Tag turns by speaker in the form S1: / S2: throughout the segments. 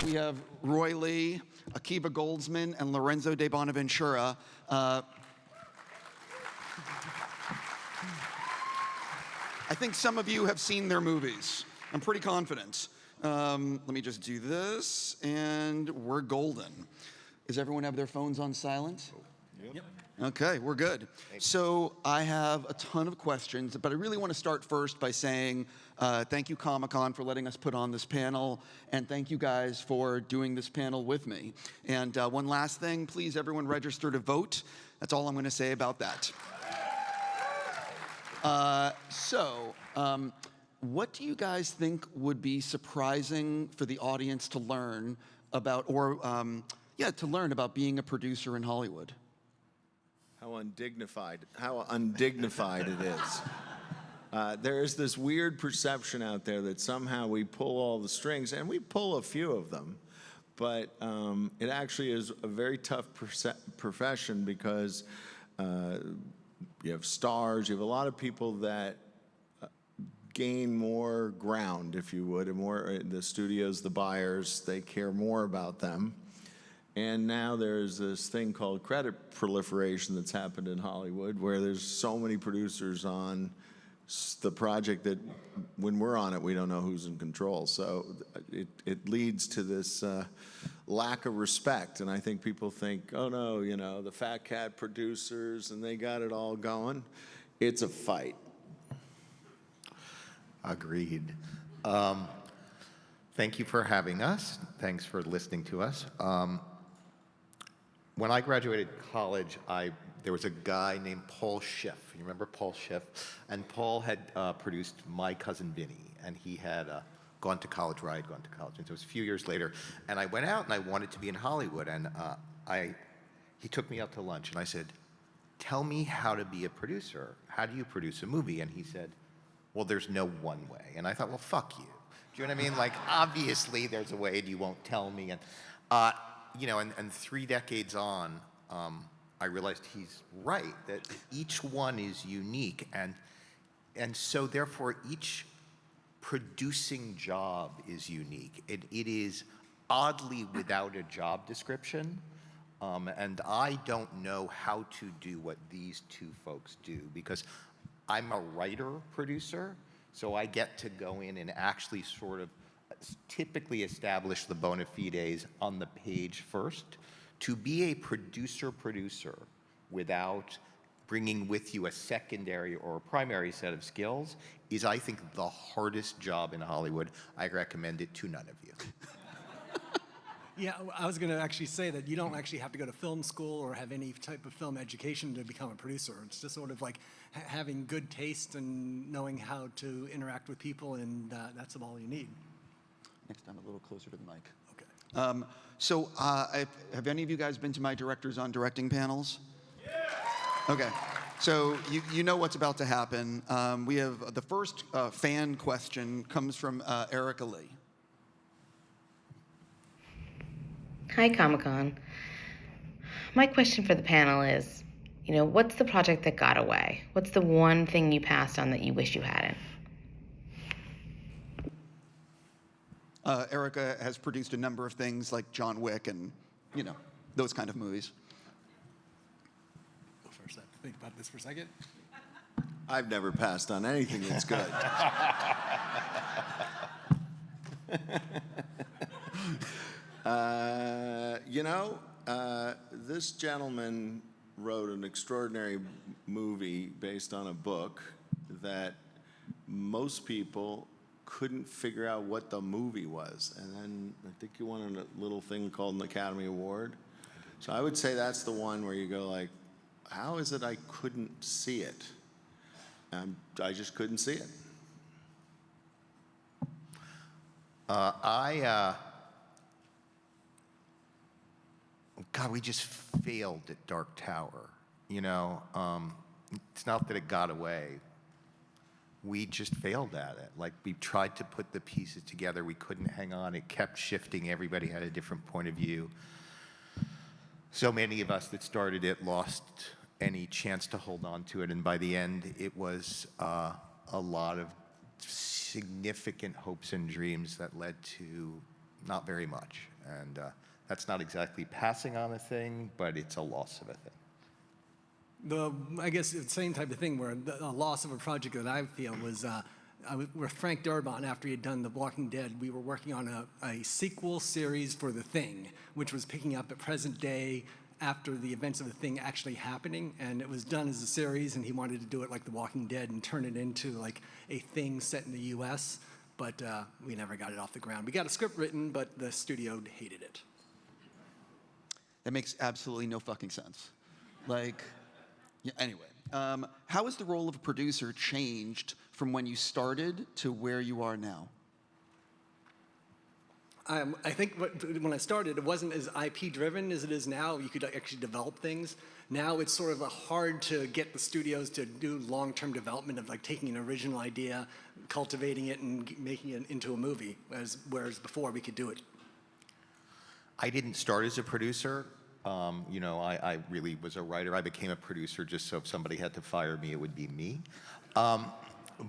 S1: We have Roy Lee, Akiva Goldsman, and Lorenzo di Bonaventura. I think some of you have seen their movies. I'm pretty confident. Let me just do this, and we're golden. Does everyone have their phones on silent?
S2: Yep.
S1: Okay, we're good. So I have a ton of questions, but I really want to start first by saying thank you, Comic-Con, for letting us put on this panel, and thank you guys for doing this panel with me. And one last thing, please, everyone register to vote. That's all I'm going to say about that. What do you guys think would be surprising for the audience to learn about, to learn about being a producer in Hollywood?
S2: How undignified it is. There is this weird perception out there that somehow we pull all the strings, and we pull a few of them, but it actually is a very tough profession because you have stars, you have a lot of people that gain more ground, if you would, and more the studios, the buyers, they care more about them. And now there's this thing called credit proliferation that's happened in Hollywood, where there's so many producers on the project that when we're on it, we don't know who's in control. So it leads to this lack of respect. And I think people think, oh no, you know, the fat cat producers, and they got it all going. It's a fight.
S3: Agreed. Thank you for having us. Thanks for listening to us. When I graduated college, there was a guy named Paul Schiff. You remember Paul Schiff? And Paul had produced My Cousin Vinny, and he had gone to college where I had gone to college. And so it was a few years later, and I went out and I wanted to be in Hollywood, and he took me out to lunch, and I said, tell me how to be a producer. How do you produce a movie? And he said, well, there's no one way. And I thought, well, fuck you. Do you know what I mean? Like, obviously there's a way, and you won't tell me. And you know, and 3 decades on, I realized he's right, that each one is unique, and so therefore each producing job is unique. It is oddly without a job description, and I don't know how to do what these two folks do, because I'm a writer-producer, so I get to go in and actually sort of typically establish the bona fides on the page first. To be a producer without bringing with you a secondary or a primary set of skills is, I think, the hardest job in Hollywood. I recommend it to none of you.
S4: Yeah, I was going to actually say that you don't actually have to go to film school or have any type of film education to become a producer. It's just sort of like having good taste and knowing how to interact with people, and that's all you need.
S1: Next time, a little closer to the mic.
S4: Okay.
S1: Have any of you guys been to my Directors on Directing panels? Yeah! Okay. So you know what's about to happen. We have the first fan question comes from Erica Lee.
S5: Hi, Comic-Con. My question for the panel is, you know, what's the project that got away? What's the one thing you passed on that you wish you hadn't?
S1: Erica has produced a number of things like John Wick and, you know, those kind of movies.
S4: Go first. Think about this for a second.
S2: I've never passed on anything that's good. This gentleman wrote an extraordinary movie based on a book that most people couldn't figure out what the movie was. And then I think you won a little thing called an Academy Award. So I would say that's the one where you go like, how is it I couldn't see it? I just couldn't see it.
S3: God, we just failed at Dark Tower. You know, it's not that it got away. We just failed at it. Like, we tried to put the pieces together. We couldn't hang on. It kept shifting. Everybody had a different point of view. So many of us that started it lost any chance to hold on to it. And by the end, it was a lot of significant hopes and dreams that led to not very much. And that's not exactly passing on a thing, but it's a loss of a thing.
S4: I guess it's the same type of thing where a loss of a project that I feel was with Frank Darabont after he had done The Walking Dead. We were working on a sequel series for The Thing, which was picking up at present day after the events of The Thing actually happening, and it was done as a series, and he wanted to do it like The Walking Dead and turn it into like a thing set in the U.S., but we never got it off the ground. We got a script written, but the studio hated it.
S1: That makes absolutely no fucking sense. Like, yeah, anyway, how has the role of a producer changed from when you started to where you are now?
S4: I think when I started, it wasn't as IP-driven as it is now. You could actually develop things. Now it's sort of hard to get the studios to do long-term development of like taking an original idea, cultivating it, and making it into a movie, whereas before we could do it.
S3: I didn't start as a producer. I really was a writer. I became a producer just so if somebody had to fire me, it would be me.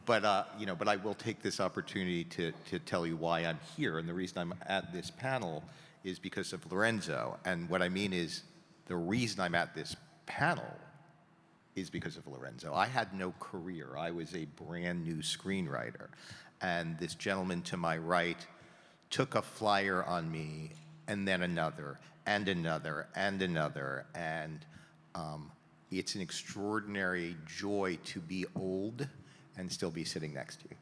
S3: But I will take this opportunity to tell you why I'm here. And the reason I'm at this panel is because of Lorenzo. And what I mean is the reason I'm at this panel is because of Lorenzo. I had no career. I was a brand new screenwriter. And this gentleman to my right took a flyer on me, and then another, and another, and another. And it's an extraordinary joy to be old and still be sitting next to you.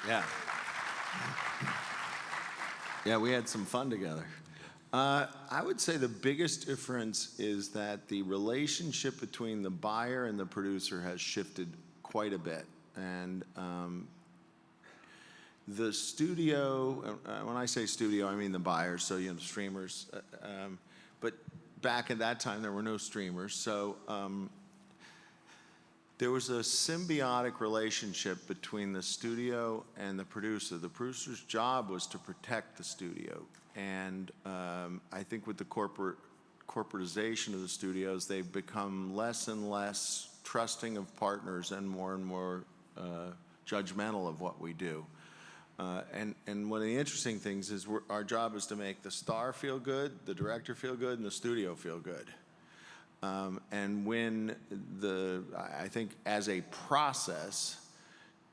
S2: Yeah. Yeah, we had some fun together. I would say the biggest difference is that the relationship between the buyer and the producer has shifted quite a bit. And the studio, when I say studio, I mean the buyers, so streamers. But back at that time, there were no streamers, so there was a symbiotic relationship between the studio and the producer. The producer's job was to protect the studio. And I think with the corporatization of the studios, they've become less and less trusting of partners and more judgmental of what we do. And one of the interesting things is our job is to make the star feel good, the director feel good, and the studio feel good. And when I think as a process,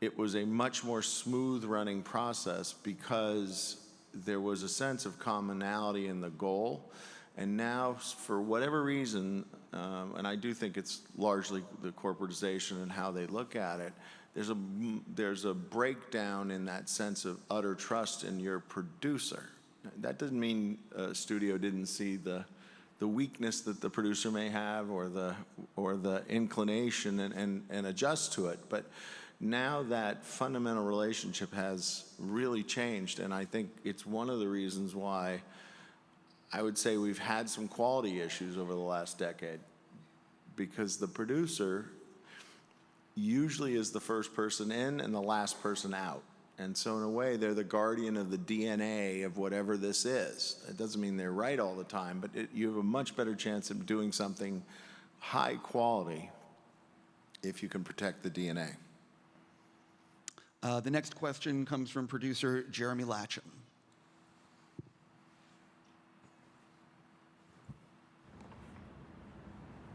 S2: it was a much more smooth running process because there was a sense of commonality in the goal. And now, for whatever reason, and I do think it's largely the corporatization and how they look at it, there's a breakdown in that sense of utter trust in your producer. That doesn't mean a studio didn't see the weakness that the producer may have or the inclination and adjust to it. But now that fundamental relationship has really changed, and I think it's one of the reasons why I would say we've had some quality issues over the last decade, because the producer usually is the first person in and the last person out. And so in a way, they're the guardian of the DNA of whatever this is. It doesn't mean they're right all the time, but you have a much better chance of doing something high quality if you can protect the DNA.
S1: The next question comes from producer Jeremy Latcham.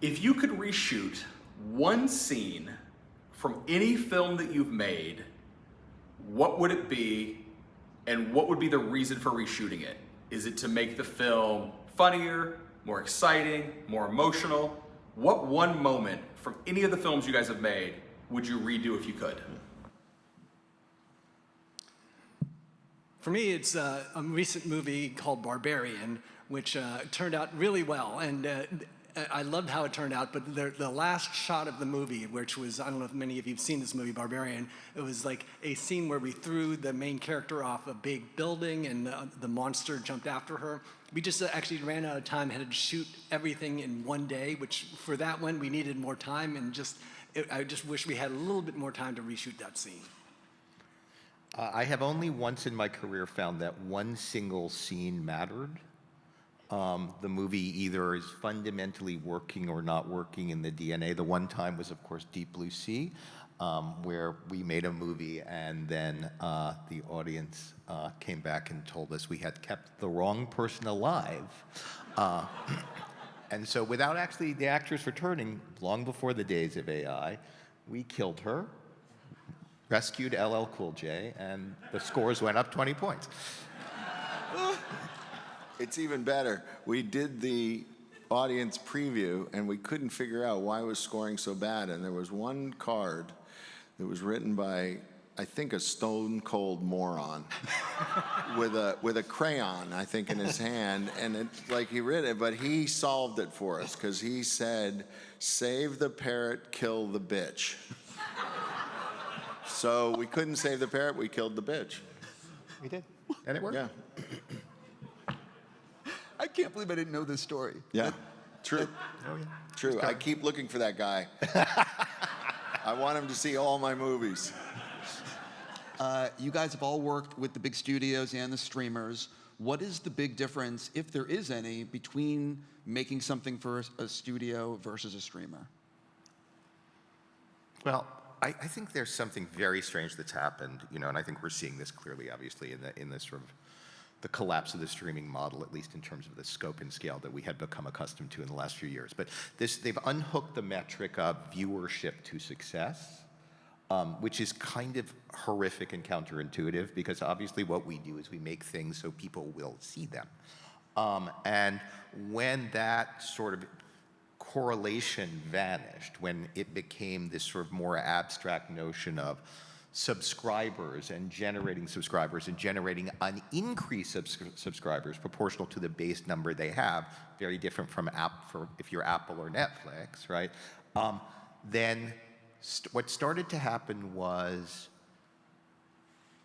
S6: If you could reshoot one scene from any film that you've made, what would it be, and what would be the reason for reshooting it? Is it to make the film funnier, more exciting, more emotional? What one moment from any of the films you guys have made would you redo if you could?
S4: For me, it's a recent movie called Barbarian, which turned out really well. And I loved how it turned out, but the last shot of the movie, which was, I don't know if many of you have seen this movie, Barbarian, it was like a scene where we threw the main character off a big building and the monster jumped after her. We just actually ran out of time, had to shoot everything in one day, which for that one, we needed more time, and I just wish we had a little bit more time to reshoot that scene.
S3: I have only once in my career found that one single scene mattered. The movie either is fundamentally working or not working in the DNA. The one time was, of course, Deep Blue Sea. where we made a movie and then the audience came back and told us we had kept the wrong person alive. And so without actually the actress returning, long before the days of AI, we killed her, rescued LL Cool J, and the scores went up 20 points.
S2: It's even better. We did the audience preview, and we couldn't figure out why it was scoring so bad. And there was one card that was written by, I think, a stone-cold moron with a crayon, I think, in his hand. And it, like, he read it, but he solved it for us because he said, "Save the parrot, kill the bitch." So we couldn't save the parrot, we killed the bitch.
S3: We did, and it worked.
S2: Yeah.
S1: I can't believe I didn't know this story.
S2: Yeah, true.
S3: Oh, yeah.
S2: True. I keep looking for that guy. I want him to see all my movies.
S1: You guys have all worked with the big studios and the streamers. What is the big difference, if there is any, between making something for a studio versus a streamer?
S3: Well, I think there's something very strange that's happened, you know, and I think we're seeing this clearly, obviously, in the sort of the collapse of the streaming model, at least in terms of the scope and scale that we had become accustomed to in the last few years. But they've unhooked the metric of viewership to success, which is kind of horrific and counterintuitive, because obviously what we do is we make things so people will see them. And when that sort of correlation vanished, when it became this sort of more abstract notion of subscribers and generating an increase of subscribers proportional to the base number they have, very different from if you're Apple or Netflix, right? Then what started to happen was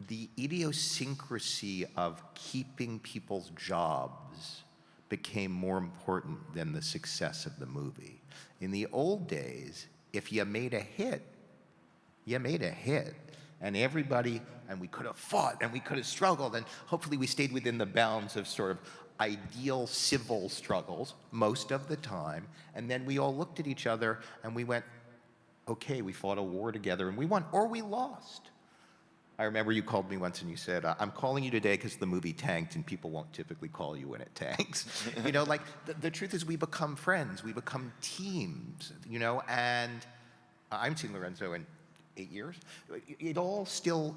S3: the idiosyncrasy of keeping people's jobs became more important than the success of the movie. In the old days, if you made a hit, you made a hit. And everybody, and we could have fought, and we could have struggled, and hopefully we stayed within the bounds of sort of ideal civil struggles most of the time. And then we all looked at each other and we went, okay, we fought a war together and we won, or we lost. I remember you called me once and you said, I'm calling you today because the movie tanked and people won't typically call you when it tanks. You know, like the truth is we become friends, we become teams, you know, and I haven't seen Lorenzo in 8 years. It all still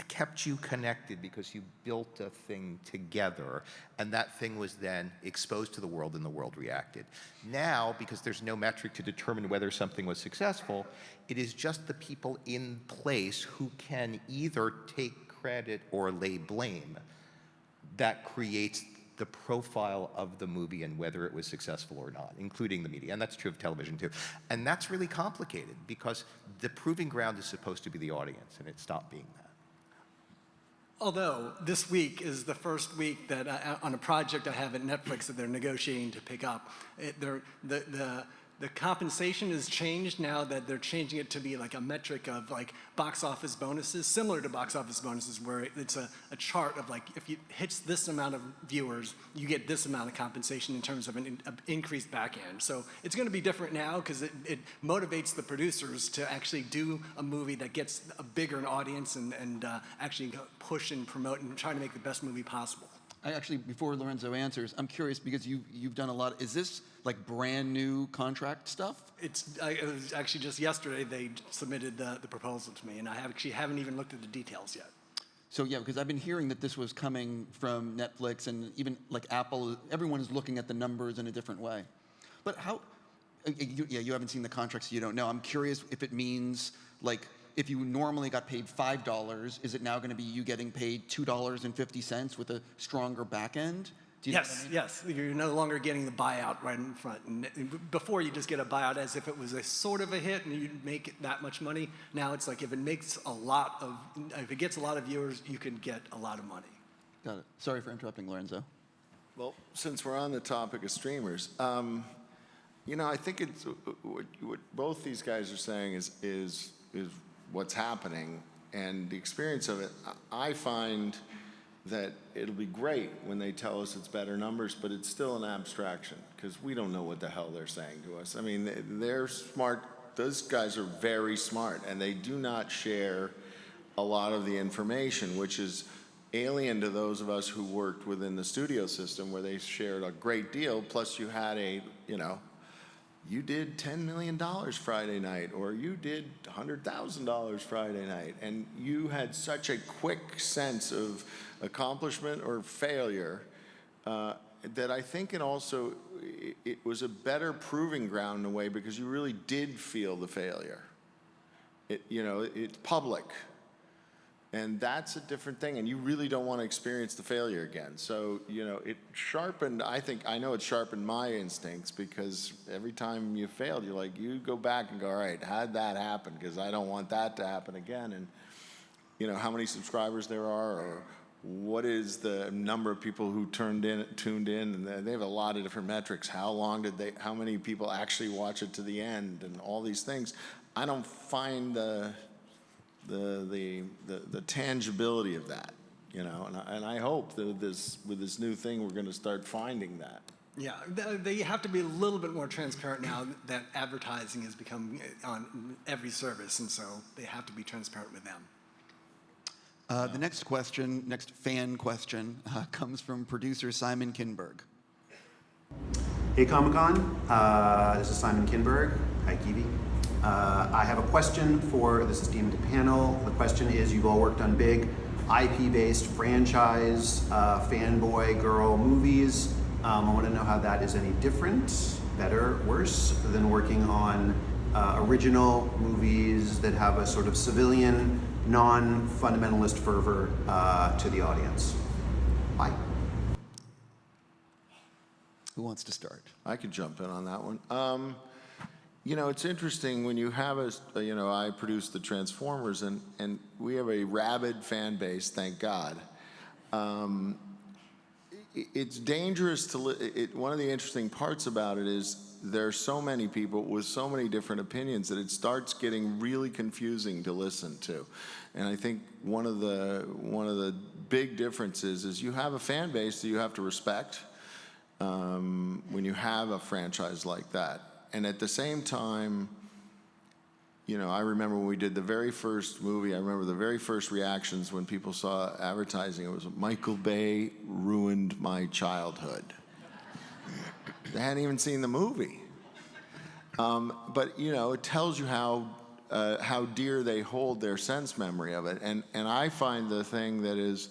S3: kept you connected because you built a thing together, and that thing was then exposed to the world and the world reacted. Now, because there's no metric to determine whether something was successful, it is just the people in place who can either take credit or lay blame that creates the profile of the movie and whether it was successful or not, including the media. And that's true of television too. And that's really complicated because the proving ground is supposed to be the audience, and it stopped being that.
S4: Although this week is the first week that on a project I have at Netflix that they're negotiating to pick up, the compensation has changed now that they're changing it to be like a metric of like box office bonuses, similar to box office bonuses, where it's a chart of like, if it hits this amount of viewers, you get this amount of compensation in terms of an increased back end. So it's going to be different now because it motivates the producers to actually do a movie that gets a bigger audience and actually push and promote and try to make the best movie possible.
S1: I actually, before Lorenzo answers, I'm curious because you've done a lot. Is this like brand new contract stuff?
S4: It was actually just yesterday they submitted the proposal to me, and I haven't even looked at the details yet.
S1: So yeah, because I've been hearing that this was coming from Netflix and even like Apple. Everyone is looking at the numbers in a different way. But how? You haven't seen the contract, so you don't know. I'm curious if it means like, if you normally got paid $5, is it now going to be you getting paid $2.50 with a stronger back end? Do you know what I mean?
S4: Yes. You're no longer getting the buyout right in front. And before, you just get a buyout as if it was a sort of a hit and you'd make it that much money. Now it's like if it gets a lot of viewers, you can get a lot of money.
S1: Got it. Sorry for interrupting, Lorenzo.
S2: Well, since we're on the topic of streamers, you know, I think it's what both these guys are saying is what's happening, and the experience of it. I find that it'll be great when they tell us it's better numbers, but it's still an abstraction because we don't know what the hell they're saying to us. I mean, they're smart those guys are very smart, and they do not share a lot of the information, which is alien to those of us who worked within the studio system, where they shared a great deal. Plus, you had you did $10 million Friday night, or you did $100,000 Friday night, and you had such a quick sense of accomplishment or failure that I think it was a better proving ground in a way, because you really did feel the failure. It's public. And that's a different thing, and you really don't want to experience the failure again. So, it sharpened, I know it sharpened my instincts, because every time you failed, you're like, you go back and go, all right, how'd that happen? Because I don't want that to happen again. And, how many subscribers there are, or what is the number of people who tuned in, and they have a lot of different metrics. How many people actually watch it to the end, and all these things. I don't find the tangibility of that, and I hope that with this new thing, we're going to start finding that.
S4: Yeah, they have to be a little bit more transparent now that advertising has become on every service, and so they have to be transparent with them.
S1: The next fan question, comes from producer Simon Kinberg.
S7: Hey, Comic-Con. This is Simon Kinberg. Hi, Kiwi. I have a question for this esteemed panel. The question is, you've all worked on big IP-based franchise, fanboy girl movies. I want to know how that is any different, better, worse, than working on original movies that have a sort of civilian, non-fundamentalist fervor to the audience. Bye.
S1: Who wants to start?
S2: I could jump in on that one. It's interesting when you have I produced the Transformers, and we have a rabid fan base, thank God. It's dangerous one of the interesting parts about it is there are so many people with so many different opinions that it starts getting really confusing to listen to. And I think one of the big differences is you have a fan base that you have to respect when you have a franchise like that. And at the same time, I remember when we did the very first movie, I remember the very first reactions when people saw advertising. It was, Michael Bay ruined my childhood. They hadn't even seen the movie. But, it tells you how dear they hold their sense memory of it. And I find the thing that is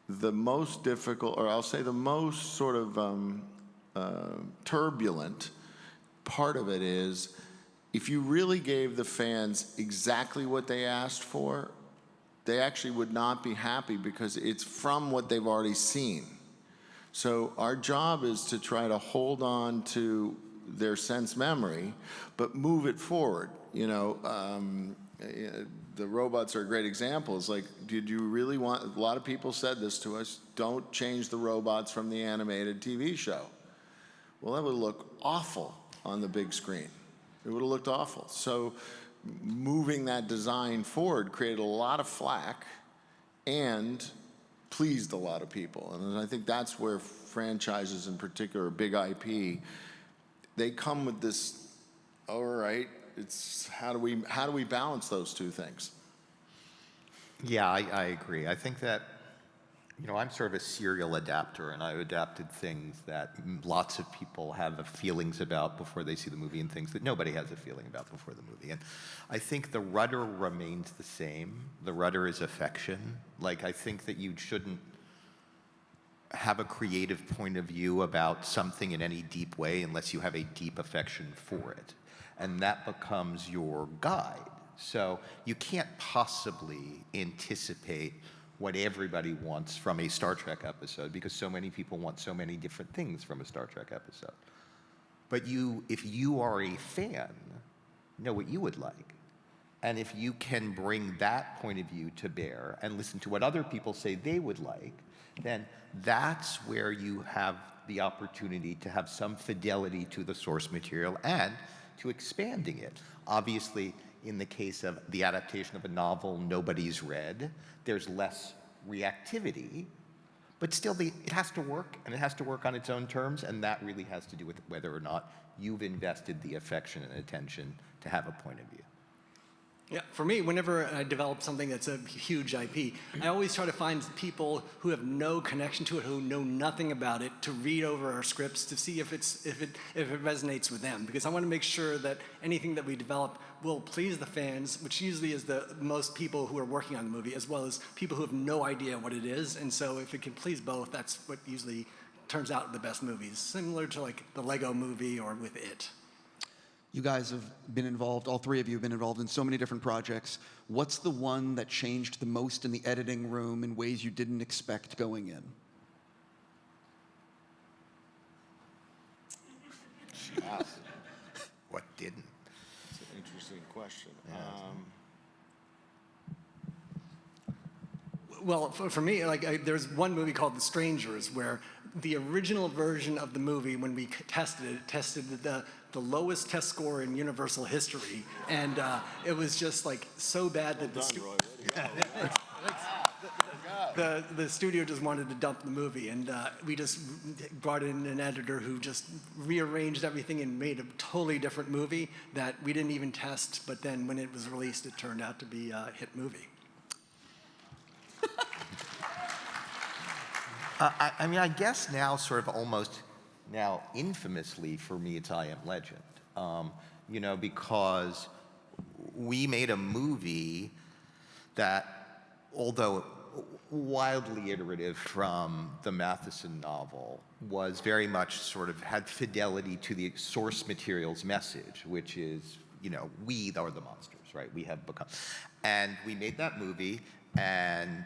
S2: the most difficult, or I'll say the most sort of turbulent part of it is, if you really gave the fans exactly what they asked for, they actually would not be happy, because it's from what they've already seen. So our job is to try to hold on to their sense memory, but move it forward. The robots are a great example. It's like, did you really want, a lot of people said this to us, don't change the robots from the animated TV show. Well, that would look awful on the big screen. It would have looked awful. So moving that design forward created a lot of flack and pleased a lot of people. And I think that's where franchises, in particular, big IP, they come with this, all right, it's how do we balance those two things?
S3: Yeah, I agree. I think that, I'm sort of a serial adapter, and I've adapted things that lots of people have feelings about before they see the movie, and things that nobody has a feeling about before the movie. And I think the rudder remains the same. The rudder is affection. Like, I think that you shouldn't have a creative point of view about something in any deep way unless you have a deep affection for it. And that becomes your guide. So you can't possibly anticipate what everybody wants from a Star Trek episode, because so many people want so many different things from a Star Trek episode. But if you are a fan, know what you would like. And if you can bring that point of view to bear and listen to what other people say they would like, then that's where you have the opportunity to have some fidelity to the source material and to expanding it. Obviously, in the case of the adaptation of a novel nobody's read, there's less reactivity, but still it has to work, and it has to work on its own terms, and that really has to do with whether or not you've invested the affection and attention to have a point of view.
S4: Yeah, for me, whenever I develop something that's a huge IP, I always try to find people who have no connection to it, who know nothing about it, to read over our scripts to see if it resonates with them. Because I want to make sure that anything that we develop will please the fans, which usually is the most people who are working on the movie, as well as people who have no idea what it is. And so if it can please both, that's what usually turns out the best movies, similar to like the Lego movie or with It.
S1: You guys have been involved, all three of you have been involved in so many different projects. What's the one that changed the most in the editing room in ways you didn't expect going in?
S3: What didn't?
S2: That's an interesting question.
S4: Well, for me, there's one movie called The Strangers where the original version of the movie, when we tested it, tested the lowest test score in Universal history, and it was just like so bad that the studio just wanted to dump the movie, and we just brought in an editor who just rearranged everything and made a totally different movie that we didn't even test, but then when it was released, it turned out to be a hit movie.
S3: I mean, I guess now sort of almost now infamously for me, it's I Am Legend. You know, because we made a movie that, although wildly iterative from the Matheson novel, was very much sort of had fidelity to the source material's message, which is, you know, we are the monsters, right? We have become. And we made that movie, and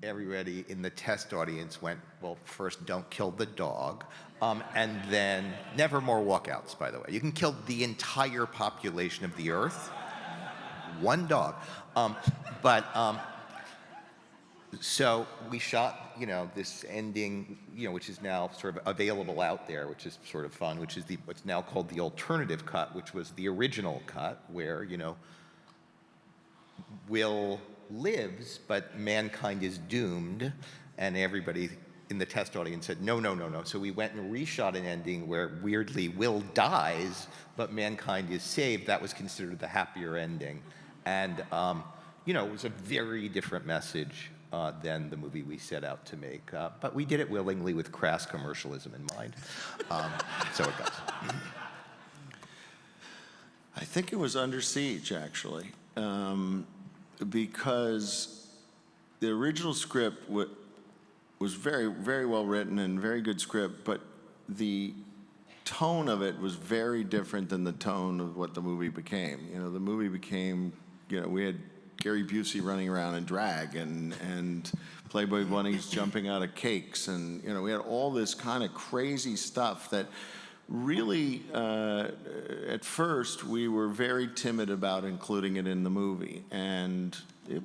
S3: everybody in the test audience went, well, first, don't kill the dog, and then never more walkouts, by the way. You can kill the entire population of the Earth, one dog. So we shot, you know, this ending, you know, which is now sort of available out there, which is sort of fun, which is what's now called the alternative cut, which was the original cut, where, you know, Will lives, but mankind is doomed, and everybody in the test audience said, no, no, no, no. So we went and reshot an ending where, weirdly, Will dies, but mankind is saved. That was considered the happier ending. And, you know, it was a very different message than the movie we set out to make. But we did it willingly with crass commercialism in mind. So it goes.
S2: I think it was Under Siege, actually, because the original script was very, very well written and very good script, but the tone of it was very different than the tone of what the movie became. You know, the movie became, you know, we had Gary Busey running around in drag and Playboy bunnies jumping out of cakes, and, you know, we had all this kind of crazy stuff that really, at first, we were very timid about including it in the movie, and it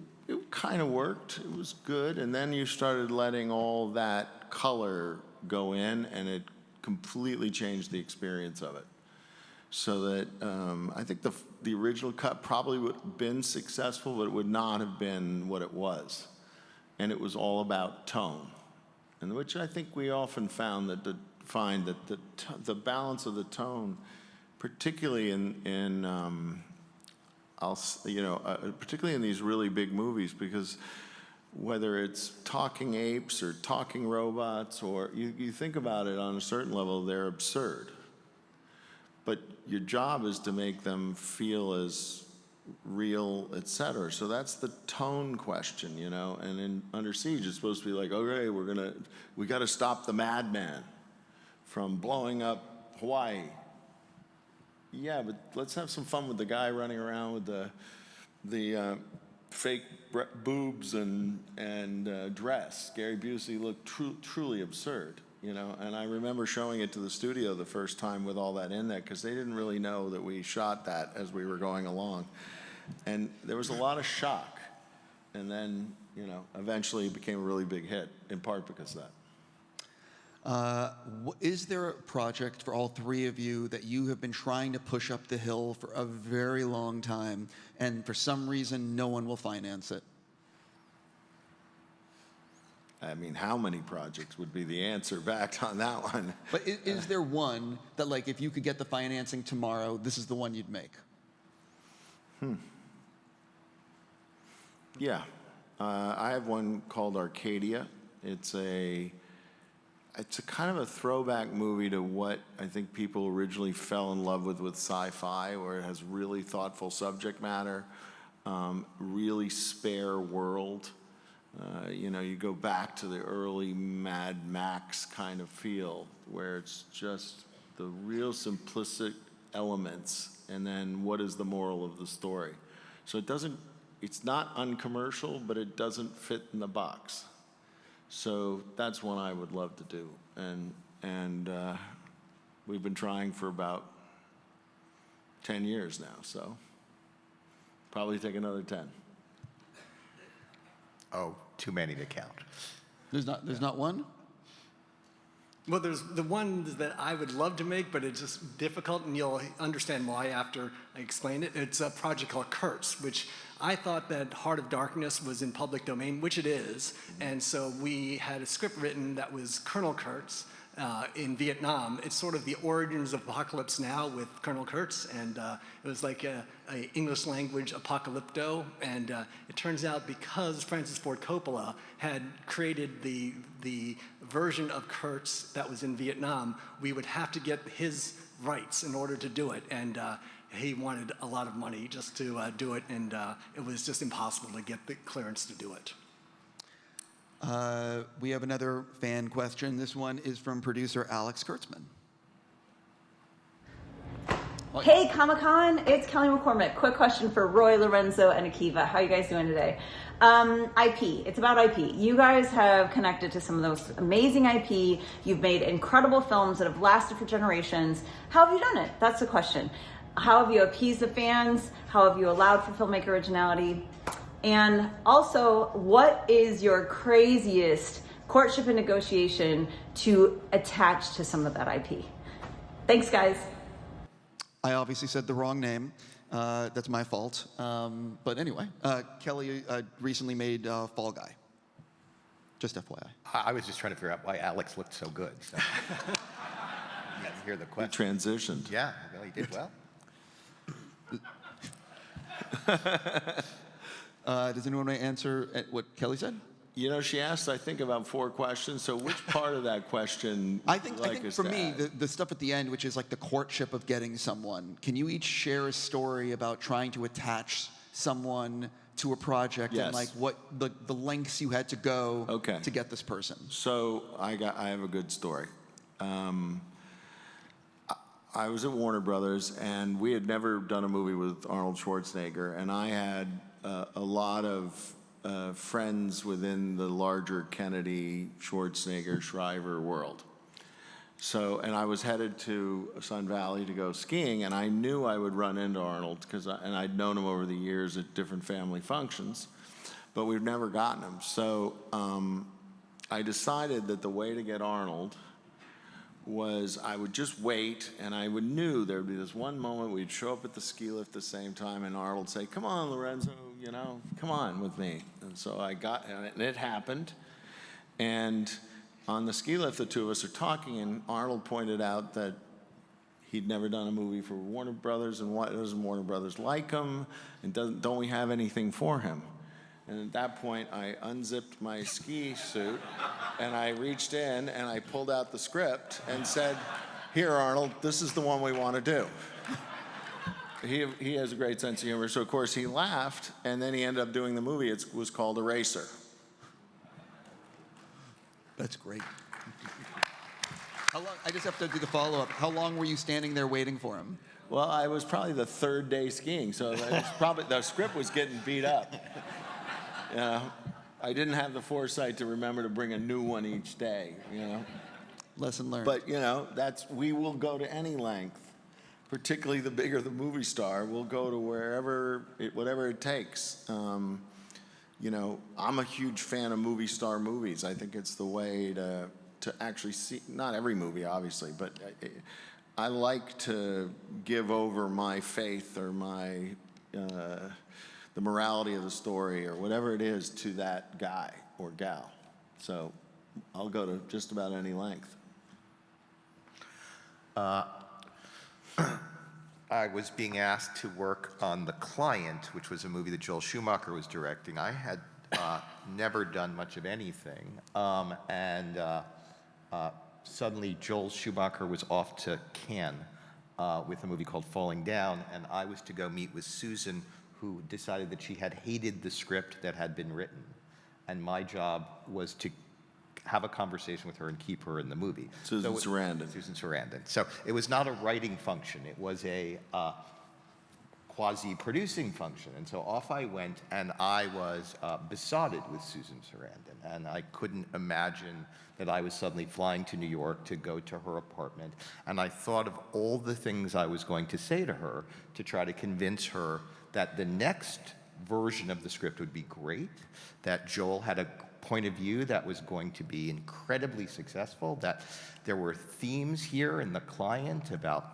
S2: kind of worked. It was good, and then you started letting all that color go in, and it completely changed the experience of it. So that I think the original cut probably would have been successful, but it would not have been what it was, and it was all about tone, and which I think we often found that the balance of the tone, particularly particularly in these really big movies, because whether it's talking apes or talking robots, or you think about it on a certain level, they're absurd. But your job is to make them feel as real, et cetera. So that's the tone question, you know. And in Under Siege, it's supposed to be like, okay, we got to stop the madman from blowing up Hawaii. Yeah, but let's have some fun with the guy running around with the fake boobs and dress. Gary Busey looked truly absurd, you know. And I remember showing it to the studio the first time with all that in there, because they didn't really know that we shot that as we were going along. And there was a lot of shock. And then, you know, eventually it became a really big hit, in part because of that.
S1: Is there a project for all three of you that you have been trying to push up the hill for a very long time, and for some reason no one will finance it?
S2: I mean, how many projects would be the answer back on that one?
S1: But is there one that, like, if you could get the financing tomorrow, this is the one you'd make?
S2: Yeah. I have one called Arcadia. It's a kind of a throwback movie to what I think people originally fell in love with sci-fi, where it has really thoughtful subject matter, really spare world. You know, you go back to the early Mad Max kind of feel, where it's just the real simplistic elements, and then what is the moral of the story. So it's not uncommercial, but it doesn't fit in the box. So that's one I would love to do, and we've been trying for about 10 years now, so probably take another 10.
S3: Oh, too many to count.
S1: There's not one?
S4: Well, there's the ones that I would love to make, but it's just difficult, and you'll understand why after I explain it. It's a project called Kurtz, which I thought that Heart of Darkness was in public domain, which it is, and so we had a script written that was Colonel Kurtz in Vietnam. It's sort of the origins of Apocalypse Now with Colonel Kurtz, and it was like a English language apocalypto, and it turns out because Francis Ford Coppola had created the version of Kurtz that was in Vietnam, we would have to get his rights in order to do it, and he wanted a lot of money just to do it, and it was just impossible to get the clearance to do it.
S1: We have another fan question. This one is from producer Alex Kurtzman.
S8: Hey, Comic-Con, it's Kelly McCormick. Quick question for Roy, Lorenzo, and Akiva. How are you guys doing today? IP, it's about IP. You guys have connected to some of those amazing IP. You've made incredible films that have lasted for generations. How have you done it? That's the question. How have you appeased the fans? How have you allowed for filmmaker originality? And also, what is your craziest courtship and negotiation to attach to some of that IP? Thanks, guys.
S1: I obviously said the wrong name. That's my fault. But anyway, Kelly recently made Fall Guy. Just FYI.
S3: I was just trying to figure out why Alex looked so good. So. You didn't hear the
S2: He
S3: question.
S2: transitioned.
S3: Yeah, well, he did well.
S1: Does anyone want to answer what Kelly said?
S2: You know, she asked, I think, about 4 questions. So which part of that question
S1: I think
S2: us
S1: for
S2: to
S1: me,
S2: add?
S1: the stuff at the end, which is like the courtship of getting someone, can you each share a story about trying to attach someone to a project
S2: Yes.
S1: and like what the lengths you had to go
S2: Okay.
S1: to get this person?
S2: So I have a good story. I was at Warner Brothers, and we had never done a movie with Arnold Schwarzenegger, and I had a lot of friends within the larger Kennedy, Schwarzenegger, Shriver world. So, and I was headed to Sun Valley to go skiing, and I knew I would run into Arnold, and I'd known him over the years at different family functions, but we've never gotten him. So I decided that the way to get Arnold was I would just wait, and I knew there would be this one moment we'd show up at the ski lift at the same time, and Arnold would say, "Come on, Lorenzo, you know, come on with me." And so and it happened. And on the ski lift, the two of us are talking, and Arnold pointed out that he'd never done a movie for Warner Brothers, and why doesn't Warner Brothers like him, and don't we have anything for him? And at that point, I unzipped my ski suit, and I reached in, and I pulled out the script and said, "Here, Arnold, this is the one we want to do." He has a great sense of humor, so of course he laughed, and then he ended up doing the movie. It was called Eraser.
S1: That's great. How long? I just have to do the follow-up. How long were you standing there waiting for him?
S2: Well, I was probably the 3rd day skiing, so it was probably the script was getting beat up. You know, I didn't have the foresight to remember to bring a new one each day, you know.
S1: Lesson learned.
S2: But, you know, we will go to any length, particularly the bigger the movie star. We'll go to whatever it takes. You know, I'm a huge fan of movie star movies. I think it's the way to actually see, not every movie, obviously, but I like to give over my faith or my the morality of the story or whatever it is to that guy or gal. So I'll go to just about any length.
S3: I was being asked to work on The Client, which was a movie that Joel Schumacher was directing. I had never done much of anything, suddenly Joel Schumacher was off to Cannes with a movie called Falling Down, and I was to go meet with Susan, who decided that she had hated the script that had been written, and my job was to have a conversation with her and keep her in the movie.
S2: Susan Sarandon.
S3: Susan Sarandon. So it was not a writing function, it was a quasi-producing function. And so off I went, and I was besotted with Susan Sarandon. And I couldn't imagine that I was suddenly flying to New York to go to her apartment. And I thought of all the things I was going to say to her to try to convince her that the next version of the script would be great, that Joel had a point of view that was going to be incredibly successful, that there were themes here in The Client about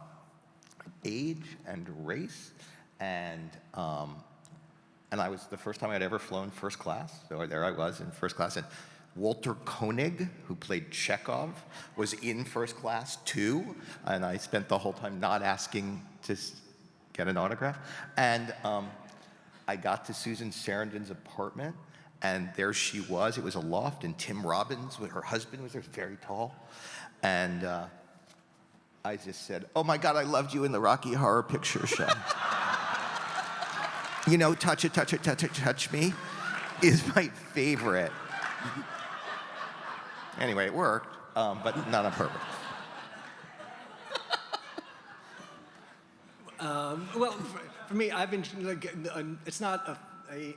S3: age and race, and I was the first time I'd ever flown first class, so there I was in first class, and Walter Koenig, who played Chekhov, was in first class too, and I spent the whole time not asking to get an autograph, and I got to Susan Sarandon's apartment, and there she was. It was a loft, and Tim Robbins, her husband, was there, very tall. And I just said, "Oh my God, I loved you in the Rocky Horror Picture Show." You know, touch it, touch it, touch it, touch me is my favorite. Anyway, it worked, but not on purpose.
S4: Well, for me, I've been, like, it's not a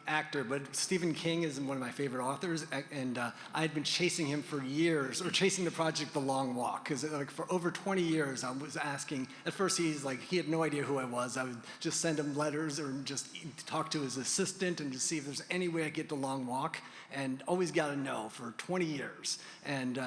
S4: actor, but Stephen King is one of my favorite authors, and I had been chasing him for years, or chasing the project The Long Walk, because like for over 20 years I was asking. At first he had no idea who I was. I would just send him letters or just talk to his assistant and just see if there's any way I get The Long Walk, and always got a no for 20 years. And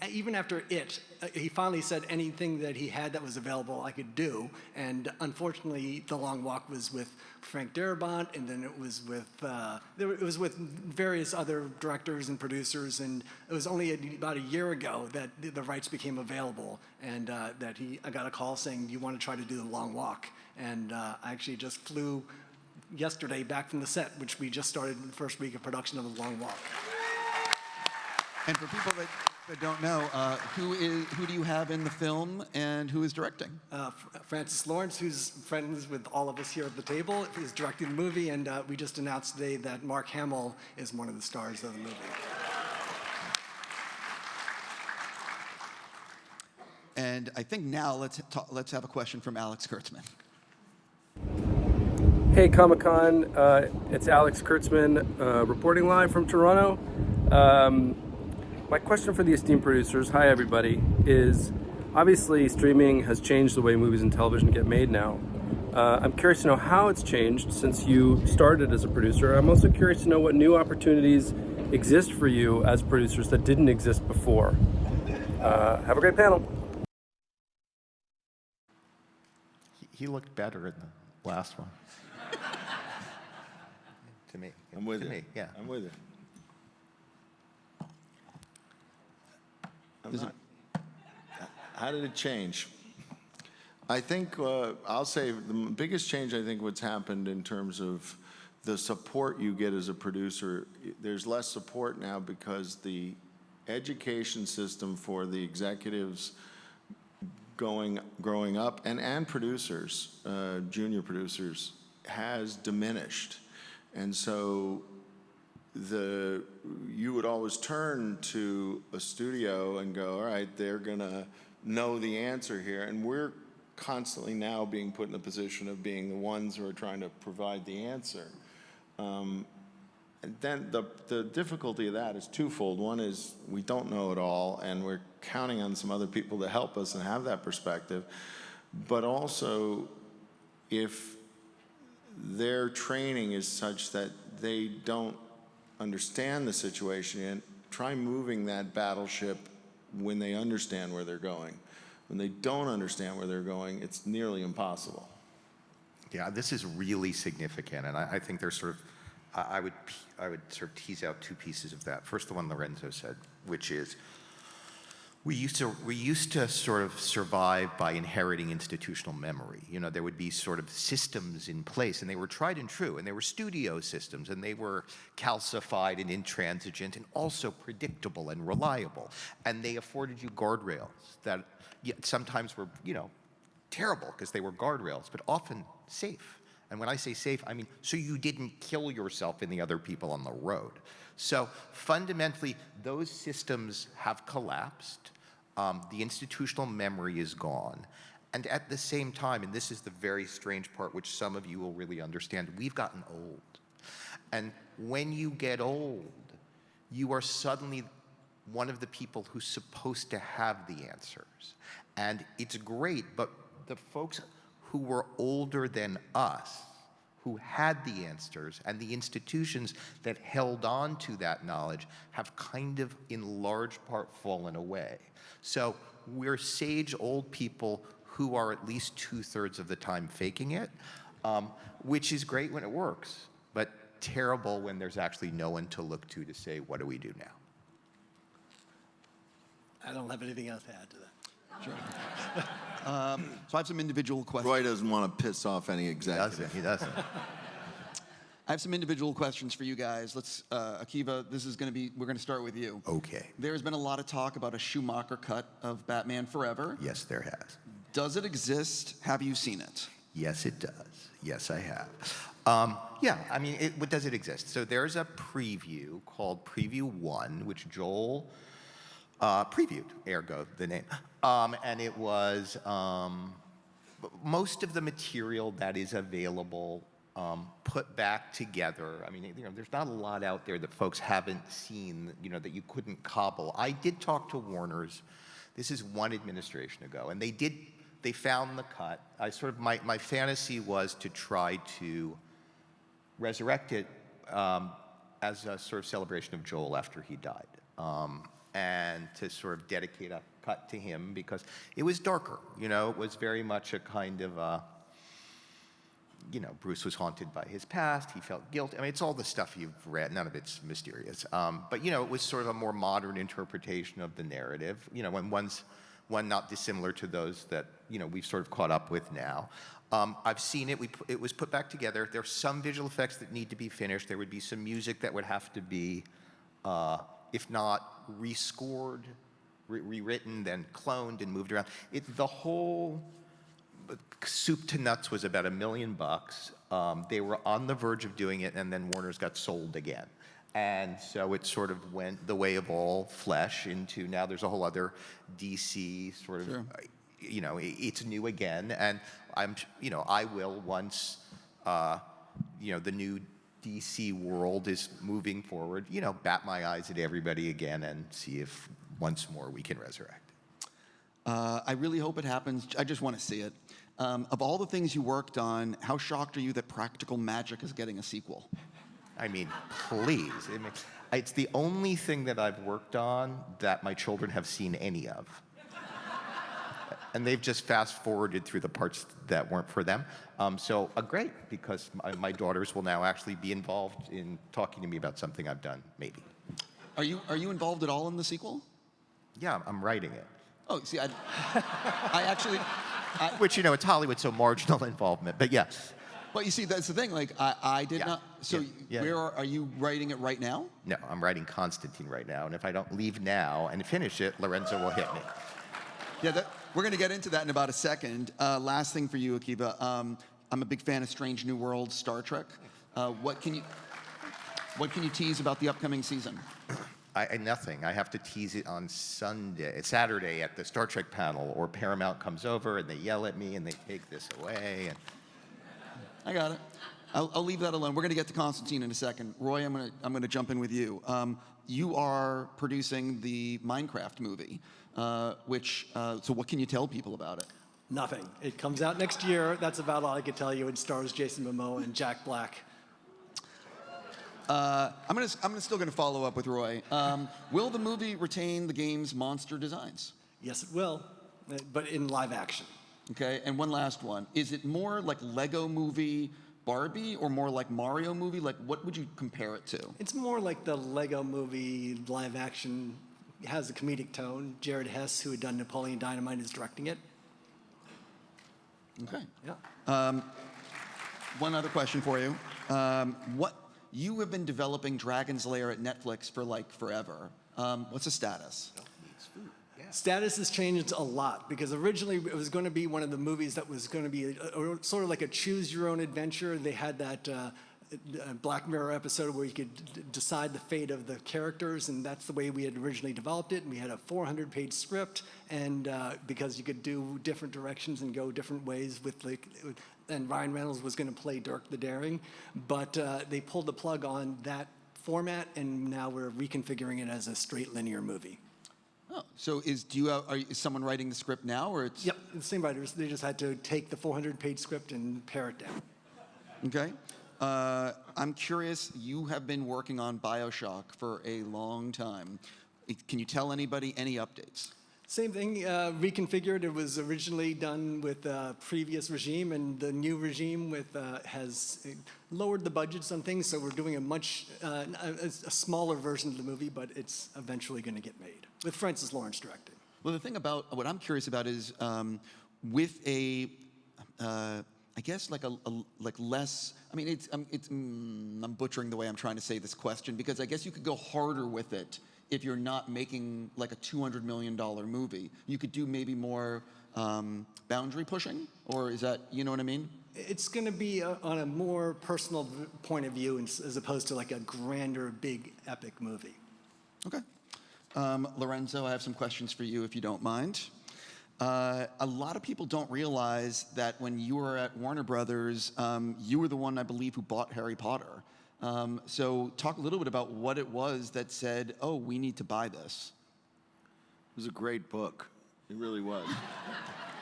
S4: even after it, he finally said anything that he had that was available I could do, and unfortunately The Long Walk was with Frank Darabont, and then it was with various other directors and producers, and it was only about a year ago that the rights became available, and I got a call saying, "Do you want to try to do The Long Walk?" And I actually just flew yesterday back from the set, which we just started the first week of production of The Long Walk.
S1: And for people that don't know, who do you have in the film, and who is directing?
S4: Francis Lawrence, who's friends with all of us here at the table, is directing the movie, and we just announced today that Mark Hamill is one of the stars of the movie.
S1: And I think now let's have a question from Alex Kurtzman.
S9: Hey, Comic-Con, it's Alex Kurtzman, reporting live from Toronto. My question for the esteemed producers, hi everybody, is obviously streaming has changed the way movies and television get made now. I'm curious to know how it's changed since you started as a producer. I'm also curious to know what new opportunities exist for you as producers that didn't exist before. Have a great panel.
S3: He looked better in the last one. To me.
S2: I'm with
S3: to
S2: you.
S3: Me, yeah.
S2: I'm with you. How did it change? I think I'll say the biggest change, I think, what's happened in terms of the support you get as a producer, there's less support now because the education system for the executives growing up and producers, junior producers, has diminished. And so you would always turn to a studio and go, all right, they're gonna know the answer here. And we're constantly now being put in the position of being the ones who are trying to provide the answer. And then the difficulty of that is twofold. One is we don't know it all, and we're counting on some other people to help us and have that perspective. But also, if their training is such that they don't understand the situation, and try moving that battleship when they understand where they're going. When they don't understand where they're going, it's nearly impossible.
S3: Yeah, this is really significant, and I think there's sort of I would sort of tease out two pieces of that. First, the one Lorenzo said, which is we used to sort of survive by inheriting institutional memory. You know, there would be sort of systems in place, and they were tried and true, and they were studio systems, and they were calcified and intransigent, and also predictable and reliable. And they afforded you guardrails that sometimes were, you know, terrible because they were guardrails, but often safe. And when I say safe, I mean so you didn't kill yourself and the other people on the road. So fundamentally, those systems have collapsed. The institutional memory is gone. And at the same time, and this is the very strange part which some of you will really understand, we've gotten old. And when you get old, you are suddenly one of the people who's supposed to have the answers. And it's great, but the folks who were older than us, who had the answers, and the institutions that held on to that knowledge have kind of, in large part, fallen away. So we're sage old people who are at least 2/3 of the time faking it, which is great when it works, but terrible when there's actually no one to look to say, what do we do now?
S4: I don't have anything else to add to that.
S1: Sure. So I have some individual questions.
S2: Roy doesn't want to piss off any executive.
S3: He doesn't.
S1: I have some individual questions for you guys. Let's, Akiva, we're going to start with you.
S3: Okay.
S1: There's been a lot of talk about a Schumacher cut of Batman Forever.
S3: Yes, there has.
S1: Does it exist? Have you seen it?
S3: Yes, it does. Yes, I have. Yeah, I mean, does it exist? So there's a preview called Preview 1, which Joel previewed, ergo the name. And it was most of the material that is available put back together. I mean, you know, there's not a lot out there that folks haven't seen, you know, that you couldn't cobble. I did talk to Warner's. This is one administration ago, and they found the cut. I sort of, my fantasy was to try to resurrect it as a sort of celebration of Joel after he died. And to sort of dedicate a cut to him because it was darker, you know, it was very much a kind of, you know, Bruce was haunted by his past, he felt guilt. I mean, it's all the stuff you've read, none of it's mysterious. But, you know, it was sort of a more modern interpretation of the narrative, you know, one not dissimilar to those that, you know, we've sort of caught up with now. I've seen it, it was put back together. There's some visual effects that need to be finished. There would be some music that would have to be, if not rescored, rewritten, then cloned and moved around. The whole soup to nuts was about $1 million. They were on the verge of doing it, and then Warner's got sold again. And so it sort of went the way of all flesh into now there's a whole other DC sort of, you know, it's new again. And you know, I will once, you know, the new DC world is moving forward, you know, bat my eyes at everybody again and see if once more we can resurrect.
S1: I really hope it happens. I just want to see it. Of all the things you worked on, how shocked are you that Practical Magic is getting a sequel?
S3: I mean, please. I mean, it's the only thing that I've worked on that my children have seen any of. And they've just fast-forwarded through the parts that weren't for them. So great, because my daughters will now actually be involved in talking to me about something I've done, maybe.
S1: Are you involved at all in the sequel?
S3: Yeah, I'm writing it.
S1: Oh, see, I actually...
S3: Which, you know, it's Hollywood, so marginal involvement, but yes.
S1: Well, you see, that's the thing. Like, I did not... So
S3: Yeah.
S1: where are you writing it right now?
S3: No, I'm writing Constantine right now, and if I don't leave now and finish it, Lorenzo will hit me.
S1: Yeah, we're going to get into that in about a second. Last thing for you, Akiva. I'm a big fan of Strange New Worlds, Star Trek. What can you tease about the upcoming season?
S3: Nothing. I have to tease it on Saturday at the Star Trek panel, or Paramount comes over and they yell at me and they take this away. And
S1: I got it. I'll leave that alone. We're going to get to Constantine in a second. Roy, I'm going to jump in with you. You are producing the Minecraft movie, so what can you tell people about it?
S4: Nothing. It comes out next year. That's about all I can tell you. It stars Jason Momoa and Jack Black.
S1: I'm still going to follow up with Roy. Will the movie retain the game's monster designs?
S4: Yes, it will, but in live action.
S1: Okay, and one last one. Is it more like Lego Movie Barbie or more like Mario movie? Like, what would you compare it to?
S4: It's more like the Lego movie live action. It has a comedic tone. Jared Hess, who had done Napoleon Dynamite, is directing it.
S1: Okay.
S4: Yeah.
S1: One other question for you. You have been developing Dragon's Lair at Netflix for like forever. What's the status?
S4: Status has changed a lot because originally it was going to be one of the movies that was going to be sort of like a choose your own adventure. They had that Black Mirror episode where you could decide the fate of the characters, and that's the way we had originally developed it. And we had a 400-page script, and because you could do different directions and go different ways with and Ryan Reynolds was going to play Dirk the Daring, but they pulled the plug on that format, and now we're reconfiguring it as a straight linear movie.
S1: Oh, so is someone writing the script now, or it's?
S4: Yep, the same writers. They just had to take the 400-page script and pare it down.
S1: Okay. I'm curious, you have been working on BioShock for a long time. Can you tell anybody any updates?
S4: Same thing, reconfigured. It was originally done with a previous regime, and the new regime has lowered the budgets on things, so we're doing a smaller version of the movie, but it's eventually going to get made, with Francis Lawrence directing.
S1: Well, the thing about what I'm curious about is with a, I guess like less. I mean, I'm butchering the way I'm trying to say this question because I guess you could go harder with it if you're not making like a $200 million movie. You could do maybe more boundary pushing, or is that, you know what I mean?
S4: It's going to be on a more personal point of view as opposed to like a grander, big, epic movie.
S1: Okay. Lorenzo, I have some questions for you if you don't mind. A lot of people don't realize that when you were at Warner Brothers, you were the one, I believe, who bought Harry Potter. So talk a little bit about what it was that said, oh, we need to buy this.
S2: It was a great book. It really was.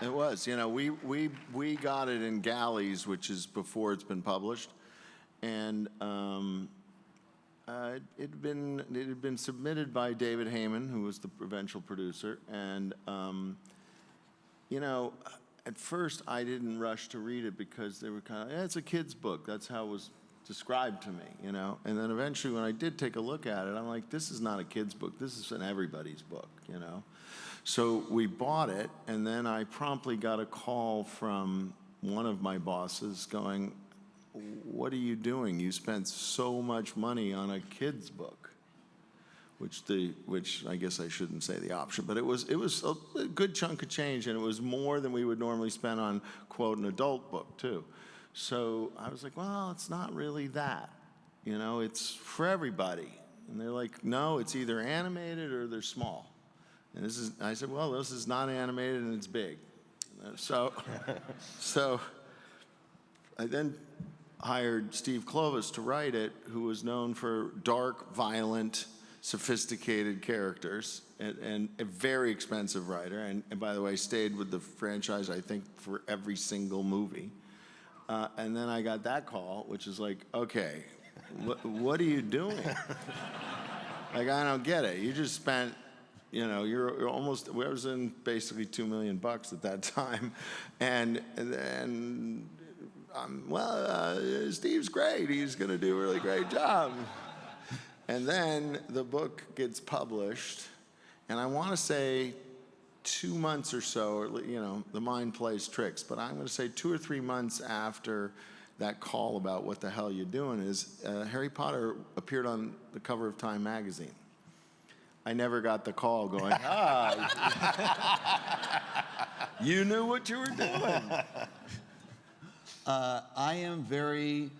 S2: It was. You know, we got it in galleys, which is before it's been published, and it had been submitted by David Heyman, who was the eventual producer, and you know, at first I didn't rush to read it because they were kind of, it's a kid's book. That's how it was described to me, you know. And then eventually when I did take a look at it, I'm like, this is not a kid's book. This is an everybody's book, you know. So we bought it, and then I promptly got a call from one of my bosses going, what are you doing? You spent so much money on a kid's book. Which I guess I shouldn't say the option, but it was a good chunk of change, and it was more than we would normally spend on, quote, an adult book, too. So I was like, well, it's not really that. You know, it's for everybody. And they're like, no, it's either animated or they're small. And I said, well, this is not animated and it's big. So I then hired Steve Kloves to write it, who was known for dark, violent, sophisticated characters, and a very expensive writer, and by the way, stayed with the franchise, I think, for every single movie. And then I got that call, which is like, okay, what are you doing? Like, I don't get it. You just spent, you know, you're almost, I was in basically $2 million at that time, and then, Steve's great. He's going to do a really great job. And then the book gets published, and I want to say 2 months or so, you know, the mind plays tricks, but I'm going to say 2 or 3 months after that call about what the hell you're doing is Harry Potter appeared on the cover of Time magazine. I never got the call going, you knew what you were doing.
S1: I am very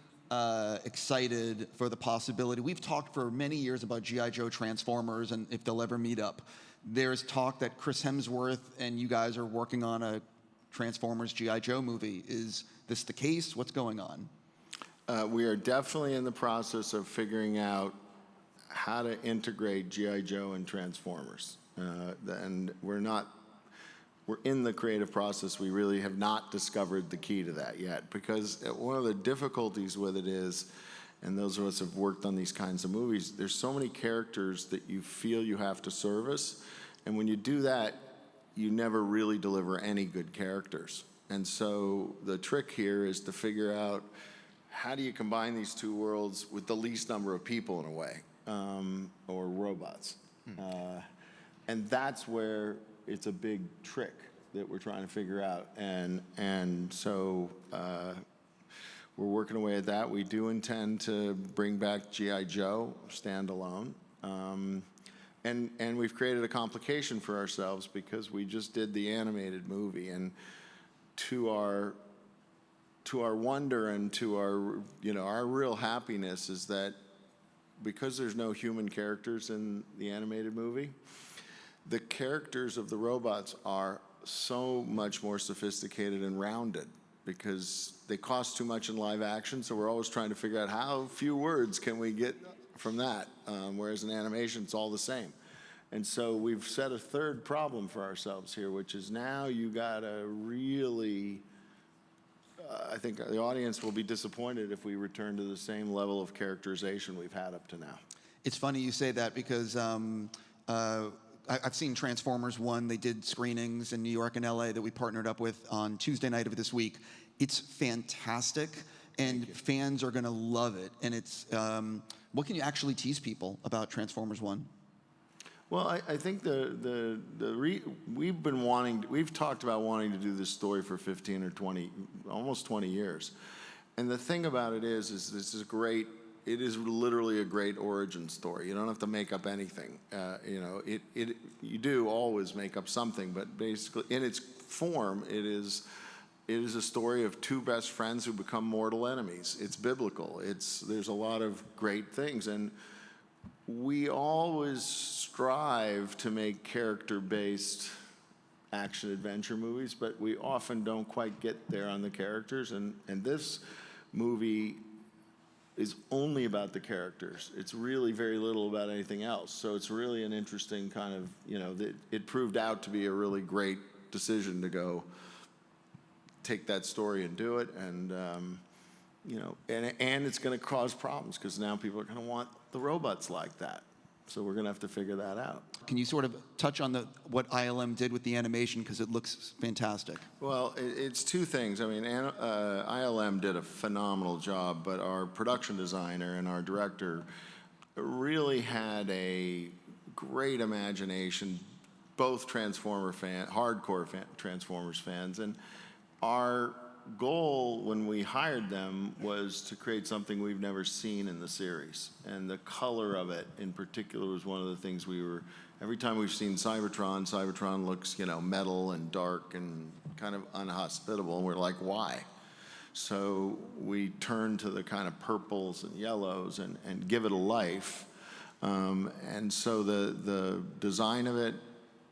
S1: excited for the possibility. We've talked for many years about G.I. Joe Transformers and if they'll ever meet up. There's talk that Chris Hemsworth and you guys are working on a Transformers G.I. Joe movie. Is this the case? What's going on?
S2: We are definitely in the process of figuring out how to integrate G.I. Joe and Transformers. And we're in the creative process. We really have not discovered the key to that yet, because one of the difficulties with it is, and those of us who have worked on these kinds of movies, there's so many characters that you feel you have to service, and when you do that, you never really deliver any good characters. And so the trick here is to figure out how do you combine these two worlds with the least number of people in a way, or robots? And that's where it's a big trick that we're trying to figure out. And so we're working away at that. We do intend to bring back G.I. Joe standalone. And we've created a complication for ourselves because we just did the animated movie, and to our wonder and to our real happiness is that because there's no human characters in the animated movie, the characters of the robots are so much more sophisticated and rounded because they cost too much in live action, so we're always trying to figure out how few words can we get from that, whereas in animation it's all the same. And so we've set a third problem for ourselves here, which is now you gotta really, I think the audience will be disappointed if we return to the same level of characterization we've had up to now.
S1: It's funny you say that because I've seen Transformers 1. They did screenings in New York and LA that we partnered up with on Tuesday night of this week. It's fantastic, and fans are gonna love it. And it's, what can you actually tease people about Transformers 1?
S2: Well, I think we've talked about wanting to do this story for 15 or 20, almost 20 years. And the thing about it is this is great. It is literally a great origin story. You don't have to make up anything. You do always make up something, but basically in its form, it is a story of two best friends who become mortal enemies. It's biblical. There's a lot of great things, and we always strive to make character-based action-adventure movies, but we often don't quite get there on the characters, and this movie is only about the characters. It's really very little about anything else, so it's really an interesting kind of, it proved out to be a really great decision to go take that story and do it, and and it's going to cause problems because now people are going to want the robots like that. So we're going to have to figure that out.
S1: Can you sort of touch on what ILM did with the animation, because it looks fantastic?
S2: Well, it's two things. I mean, ILM did a phenomenal job, but our production designer and our director really had a great imagination, both hardcore Transformers fans, and our goal when we hired them was to create something we've never seen in the series. And the color of it in particular was one of the things every time we've seen Cybertron looks, metal and dark and kind of unhospitable, and we're like, why? So we turned to the kind of purples and yellows and give it a life. And so the design of it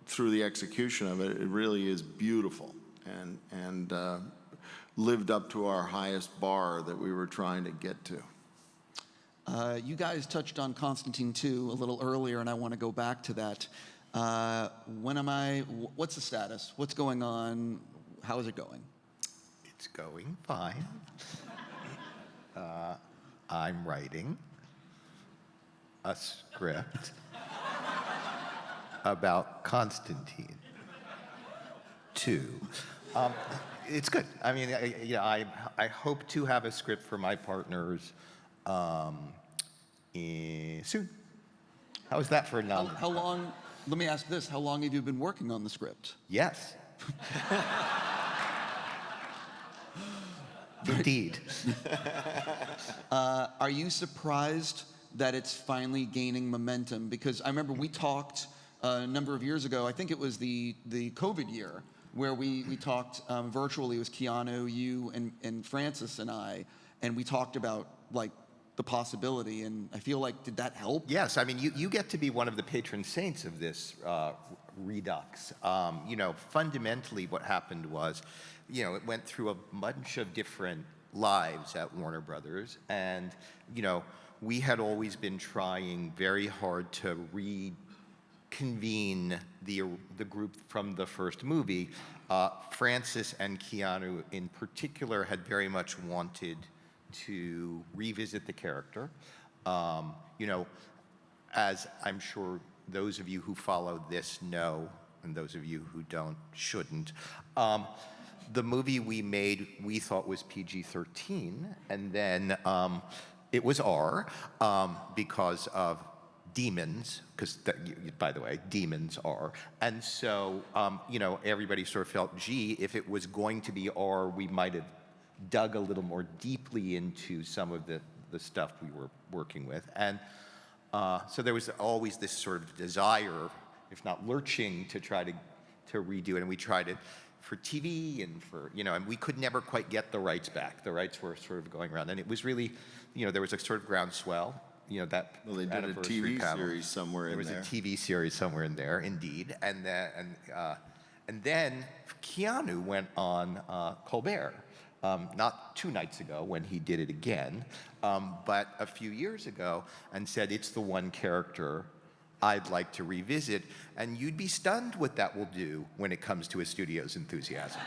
S2: through the execution of it, it really is beautiful and lived up to our highest bar that we were trying to get to.
S1: You guys touched on Constantine 2 a little earlier, and I want to go back to that. What's the status? What's going on? How is it going?
S3: It's going fine. I'm writing a script about Constantine 2. It's good. I mean, I hope to have a script for my partners soon. How is that for a non?
S1: How long? Let me ask this: how long have you been working on the script?
S3: Yes. Indeed.
S1: Are you surprised that it's finally gaining momentum? Because I remember we talked a number of years ago. I think it was the COVID year, where we talked virtually. It was Keanu, you, and Francis and I, and we talked about the possibility, and I feel like, did that help?
S3: Yes, I mean, you get to be one of the patron saints of this redux. Fundamentally what happened was, it went through a bunch of different lives at Warner Brothers, and, we had always been trying very hard to reconvene the group from the first movie. Francis and Keanu in particular had very much wanted to revisit the character. As I'm sure those of you who follow this know, and those of you who don't shouldn't, the movie we made, we thought was PG-13, and then it was R because of demons, because by the way, demons are. And so, you know, everybody sort of felt, gee, if it was going to be R, we might have dug a little more deeply into some of the stuff we were working with. And so there was always this sort of desire, if not lurching, to try to redo it. And we tried it for TV and for, you know, and we could never quite get the rights back. The rights were sort of going around. And it was really, you know, there was a sort of groundswell, you know, that
S2: Well, they did a
S3: anniversary
S2: TV
S3: panel.
S2: series somewhere in there.
S3: There was a TV series somewhere in there, indeed. And then Keanu went on Colbert. Not 2 nights ago when he did it again, but a few years ago, and said it's the one character I'd like to revisit, and you'd be stunned what that will do when it comes to a studio's enthusiasm.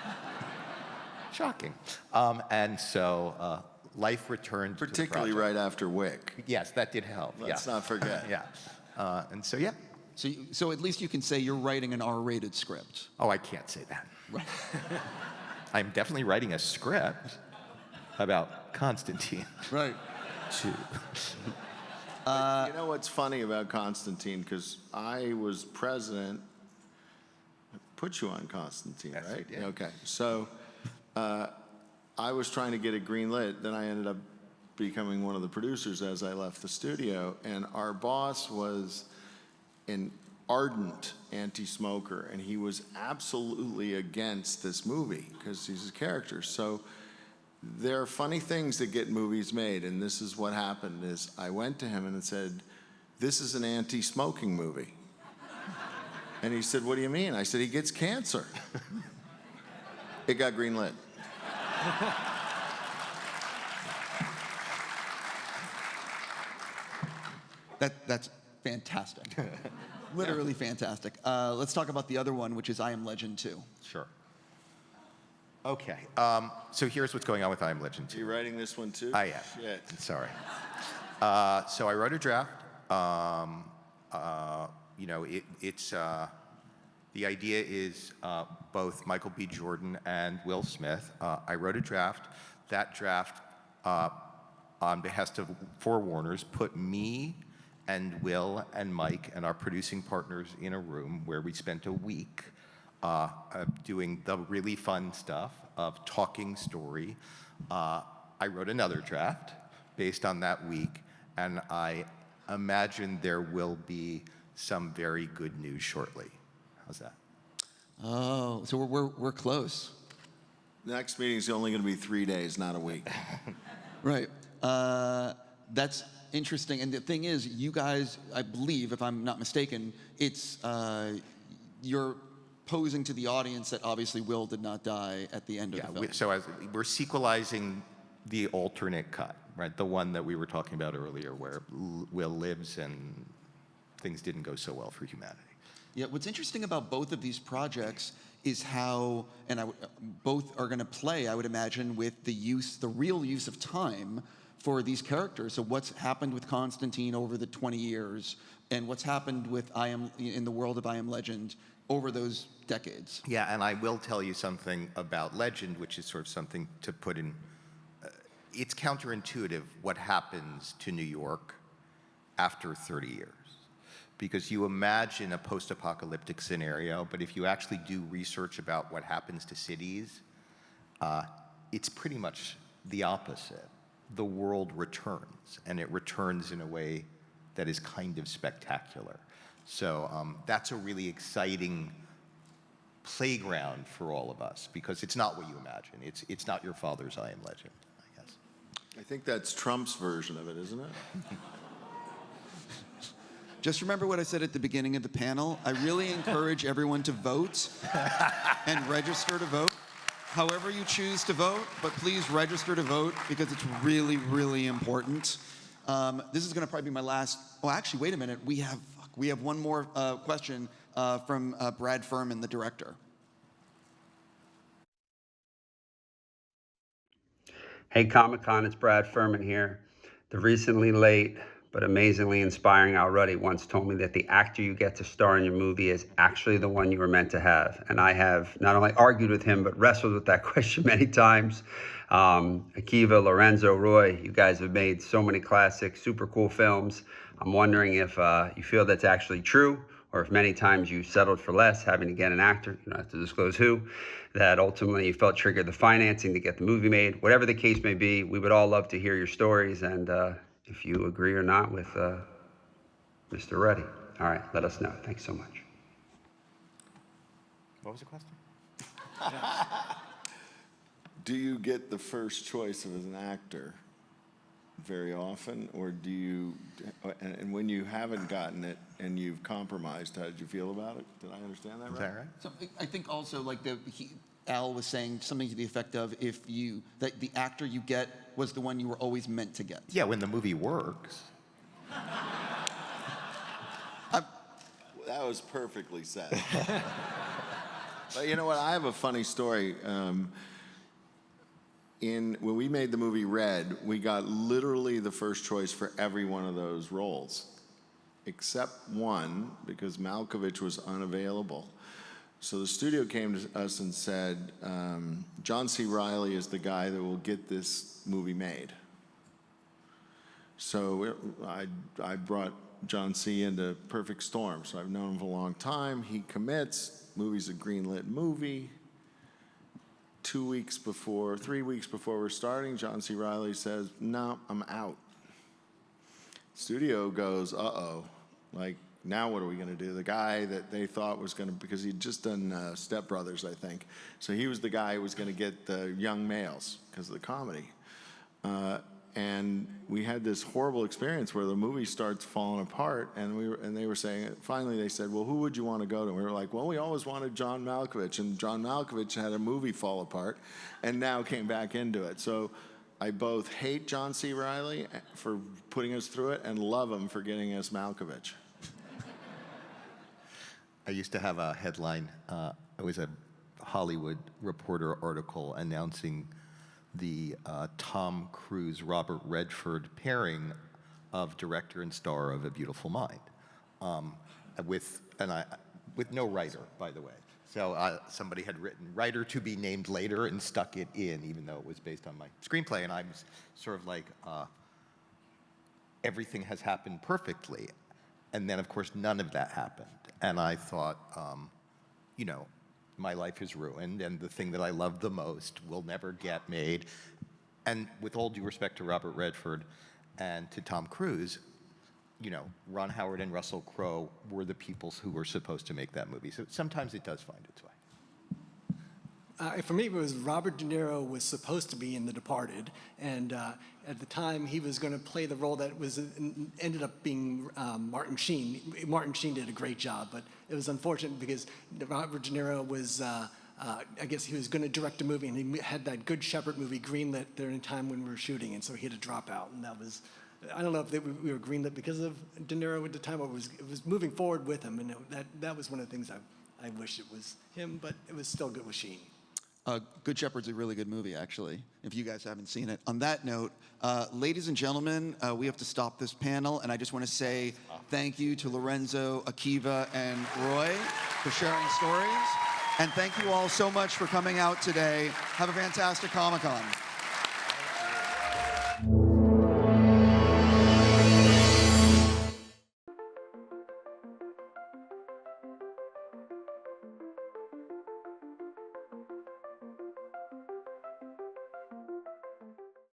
S3: Shocking. And so life returned
S2: Particularly
S3: to the project.
S2: right after Wick.
S3: Yes, that did help.
S2: Let's not forget.
S3: Yeah. And so, yeah.
S1: So at least you can say you're writing an R-rated script.
S3: Oh, I can't say that.
S1: Right.
S3: I'm definitely writing a script about Constantine.
S1: Right.
S3: Too.
S2: You know what's funny about Constantine? Because I was president. I put you on Constantine,
S3: Yes,
S2: right?
S3: I did.
S2: Okay. So I was trying to get it greenlit. Then I ended up becoming one of the producers as I left the studio. And our boss was an ardent anti-smoker, and he was absolutely against this movie because he's his character. So there are funny things that get movies made, and this is what happened is I went to him and said, this is an anti-smoking movie. And he said, what do you mean? I said, he gets cancer. It got greenlit.
S1: That's fantastic. Literally fantastic. Let's talk about the other one, which is I Am Legend 2.
S3: Sure. Okay. So here's what's going on with I Am Legend 2.
S2: You writing this one too?
S3: I am.
S2: Shit.
S3: Sorry. So I wrote a draft. You know, it's the idea is both Michael B. Jordan and Will Smith. I wrote a draft. That draft, on behest of Four Warners, put me and Will and Mike and our producing partners in a room where we spent a week doing the really fun stuff of talking story. I wrote another draft based on that week, and I imagine there will be some very good news shortly. How's that?
S1: Oh, so we're close.
S2: Next meeting's only going to be 3 days, not a week.
S1: Right. That's interesting. And the thing is, you guys, I believe, if I'm not mistaken, it's you're posing to the audience that obviously Will did not die at the end of the film.
S3: So we're sequelizing the alternate cut, right? The one that we were talking about earlier, where Will lives and things didn't go so well for humanity.
S1: Yeah, what's interesting about both of these projects is how, and both are going to play, I would imagine, with the real use of time for these characters. So what's happened with Constantine over the 20 years, and what's happened with in the world of I Am Legend over those decades.
S3: Yeah, and I will tell you something about Legend, which is sort of something to put in. It's counterintuitive what happens to New York after 30 years. Because you imagine a post-apocalyptic scenario, but if you actually do research about what happens to cities, it's pretty much the opposite. The world returns, and it returns in a way that is kind of spectacular. So that's a really exciting playground for all of us, because it's not what you imagine. It's not your father's I Am Legend, I guess.
S2: I think that's Trump's version of it, isn't it?
S1: Just remember what I said at the beginning of the panel. I really encourage everyone to vote and register to vote. However you choose to vote, but please register to vote because it's really, really important. This is going to probably be my last. Oh, actually, wait a minute. We have one more question from Brad Furman, the director.
S10: Hey, Comic-Con, it's Brad Furman here. The recently late but amazingly inspiring Al Ruddy once told me that the actor you get to star in your movie is actually the one you were meant to have. And I have not only argued with him, but wrestled with that question many times. Akiva, Lorenzo, Roy, you guys have made so many classic, super cool films. I'm wondering if you feel that's actually true, or if many times you settled for less, having to get an actor, you don't have to disclose who, that ultimately you felt triggered the financing to get the movie made. Whatever the case may be, we would all love to hear your stories, and if you agree or not with Mr. Reddy. All right, let us know. Thanks so much.
S3: What was the question?
S2: Do you get the first choice as an actor very often, or do you, and when you haven't gotten it and you've compromised, how did you feel about it? Did I understand that right?
S3: Is that right?
S1: So I think also like Al was saying something to the effect of that the actor you get was the one you were always meant to get.
S3: Yeah, when the movie works.
S2: That was perfectly said. But you know what? I have a funny story. When we made the movie Red, we got literally the first choice for every one of those roles, except one, because Malkovich was unavailable. So the studio came to us and said, John C. Reilly is the guy that will get this movie made. So I brought John C. into Perfect Storm. So I've known him for a long time. He commits. Movie's a greenlit movie. 3 weeks before we're starting, John C. Reilly says, no, I'm out. Studio goes, uh-oh. Like, now what are we going to do? The guy that they thought was going to, because he'd just done Step Brothers, I think. So he was the guy who was going to get the young males because of the comedy. And we had this horrible experience where the movie starts falling apart, and they were saying, finally they said, well, who would you want to go to? And we were like, well, we always wanted John Malkovich, and John Malkovich had a movie fall apart and now came back into it. So I both hate John C. Reilly for putting us through it and love him for getting us Malkovich.
S3: I used to have a headline. It was a Hollywood Reporter article announcing the Tom Cruise Robert Redford pairing of director and star of A Beautiful Mind, with no writer, by the way. So somebody had written writer to be named later and stuck it in, even though it was based on my screenplay, and I was sort of like, everything has happened perfectly, and then of course none of that happened, and I thought, you know, my life is ruined, and the thing that I love the most will never get made. And with all due respect to Robert Redford and to Tom Cruise, you know, Ron Howard and Russell Crowe were the people who were supposed to make that movie. So sometimes it does find its way.
S4: For me, it was Robert De Niro was supposed to be in The Departed, and at the time he was going to play the role that ended up being Martin Sheen. Martin Sheen did a great job, but it was unfortunate because Robert De Niro was, I guess he was going to direct a movie, and he had that Good Shepherd movie greenlit during a time when we were shooting, and so he had to drop out, and that was, I don't know if we were greenlit because of De Niro at the time, or it was moving forward with him, and that was one of the things I wish it was him, but it was still good with Sheen.
S1: Good Shepherd's a really good movie, actually, if you guys haven't seen it. On that note, ladies and gentlemen, we have to stop this panel, and I just want to say thank you to Lorenzo, Akiva, and Roy for sharing stories. And thank you all so much for coming out today. Have a fantastic Comic-Con.